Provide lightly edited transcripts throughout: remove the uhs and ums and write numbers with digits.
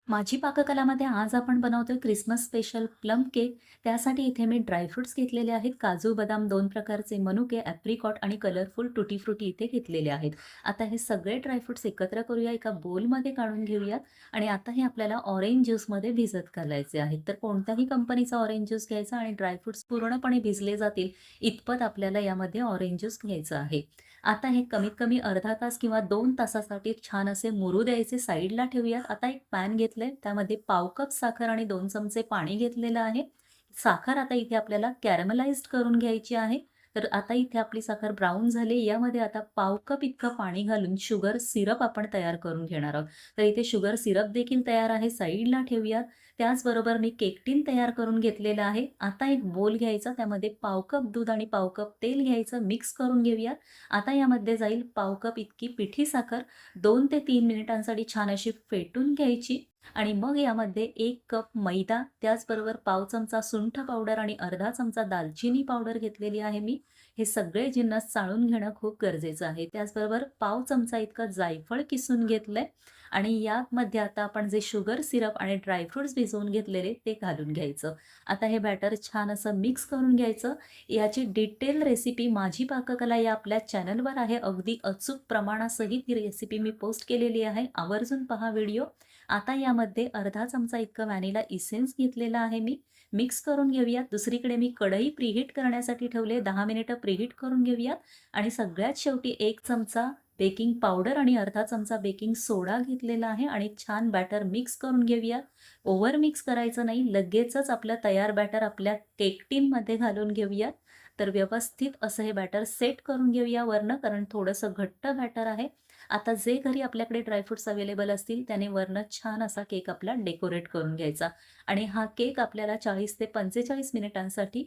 माझी पाककलामध्ये आज आपण बनवतोय क्रिसमस स्पेशल प्लम केक. त्यासाठी इथे मी ड्रायफ्रुट्स घेतलेले आहेत. काजू, बदाम 2 प्रकारचे मनुके, ॲप्रिकॉट आणि कलरफुल टुटी फ्रुटी इथे घेतलेले आहेत. आता हे सगळे ड्रायफ्रुट्स एकत्र करूया, एका बोलमध्ये काढून घेऊयात आणि आता हे आपल्याला ऑरेंज ज्यूसमध्ये भिजत घालायचे आहेत. तर कोणत्याही कंपनीचा ऑरेंज ज्यूस घ्यायचा आणि ड्रायफ्रुट्स पूर्णपणे भिजले जातील इतपत आपल्याला यामध्ये ऑरेंज ज्यूस घ्यायचं आहे. आता हे कमीत कमी अर्धा तास किंवा 2 तासासाठी छान असे मुरू द्यायचे, साईडला ठेवूयात. आता एक पॅन घेतलंय, त्यामध्ये पाव कप साखर आणि 2 चमचे पाणी घेतलेलं आहे. साखर आता इथे आपल्याला कॅरमलाइज्ड करून घ्यायची आहे. तर आता इथे आपली साखर ब्राउन झाली. यामध्ये आता पाव कप इतकं पाणी घालून शुगर सिरप आपण तयार करून घेणार आहोत. तर इथे शुगर सिरप देखील तयार आहे, साईडला ठेवूयात. त्याचबरोबर मी केक टीन तयार करून घेतलेला आहे. आता एक बोल घ्यायचा, त्यामध्ये पाव कप दूध आणि पाव कप तेल घ्यायचं, मिक्स करून घेऊयात. आता यामध्ये जाईल पाव कप इतकी पिठी साखर. 2 ते 3 मिनिटांसाठी छान अशी फेटून घ्यायची आणि मग यामध्ये 1 कप मैदा, त्याचबरोबर पाव चमचा सुंठ पावडर आणि अर्धा चमचा दालचिनी पावडर घेतलेली आहे मी. हे सगळे जिन्नस चाळून घेणं खूप गरजेचं आहे. त्याचबरोबर पाव चमचा इतकं जायफळ किसून घेतलंय आणि यामध्ये आता आपण जे शुगर सिरप आणि ड्रायफ्रुट्स भिजवून घेतलेले ते घालून घ्यायचं. आता हे बॅटर छान असं मिक्स करून घ्यायचं. याची डिटेल रेसिपी माझी पाककला या आपल्या चॅनलवर आहे. अगदी अचूक प्रमाणासहित ही रेसिपी मी पोस्ट केलेली आहे. आवर्जून पहा व्हिडिओ. आता यामध्ये अर्धा चमचा इतकं व्हॅनिला इसेन्स घेतलेला आहे मी. मिक्स करून घेऊयात. दुसरीकडे मी कढई प्रीहीट करण्यासाठी ठेवले. 10 मिनिटं प्रीहीट करून घेऊयात आणि सगळ्यात शेवटी 1 चमचा बेकिंग पावडर आणि अर्धा चमचा बेकिंग सोडा घेतलेला आहे आणि छान बॅटर मिक्स करून घेऊयात. ओव्हर मिक्स करायचं नाही. लगेचच आपलं तयार बॅटर आपल्या केक टिनमध्ये घालून घेऊयात. तर व्यवस्थित असं हे बॅटर सेट करून घेऊया वरनं, कारण थोडंसं घट्ट बॅटर आहे. आता जे घरी आपल्याकडे ड्रायफ्रुट्स अवेलेबल असतील त्याने वरनं छान असा केक आपला डेकोरेट करून घ्यायचा आणि हा केक आपल्याला 40 ते 45 मिनिटांसाठी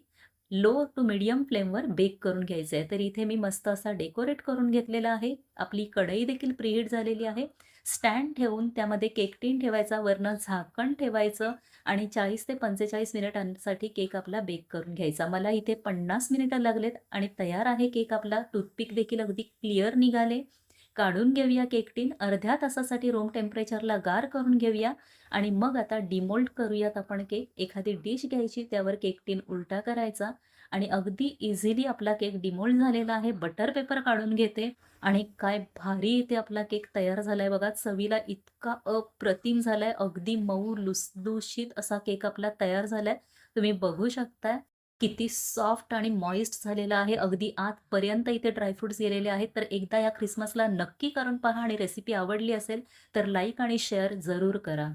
लो टू मीडियम फ्लेमवर बेक करून घ्यायचं आहे. तर इथे मी मस्त असा डेकोरेट करून घेतलेला आहे. आपली कढई देखील प्रीहीट झालेली आहे. स्टँड ठेवून त्यामध्ये केक टीन ठेवायचा, वरनं झाकण ठेवायचं आणि 40 ते 45 मिनिटांसाठी केक आपला बेक करून घ्यायचा. मला इथे 50 मिनिटं लागलेत आणि तयार आहे केक आपला. टूथपिक देखील अगदी क्लिअर निघाले. काढून घेऊया केक टीन. अर्ध्या तासासाठी रूम टेम्परेचरला गार करून घेऊया आणि मग आता डिमोल्ड करूयात आपण केक. एखादी डिश घ्यायची, त्यावर केक टीन उलटा करायचा आणि अगदी इझिली आपला केक डिमोल्ड झालेला आहे. बटर पेपर काढून घेते आणि काय भारी इथे आपला केक तयार झालाय बघा. चवीला इतका अप्रतिम झालाय. अगदी मऊ लुसलुशीत असा केक आपला तयार झालाय. तुम्ही बघू शकताय. किती सॉफ्ट आणि मॉइस्ट झालेला आहे. अगदी आतपर्यंत इथे ड्रायफ्रुट्स गेलेले आहेत. तर एकदा या ख्रिसमसला नक्की करून पहा आणि रेसिपी आवडली असेल तर लाईक आणि शेअर जरूर करा.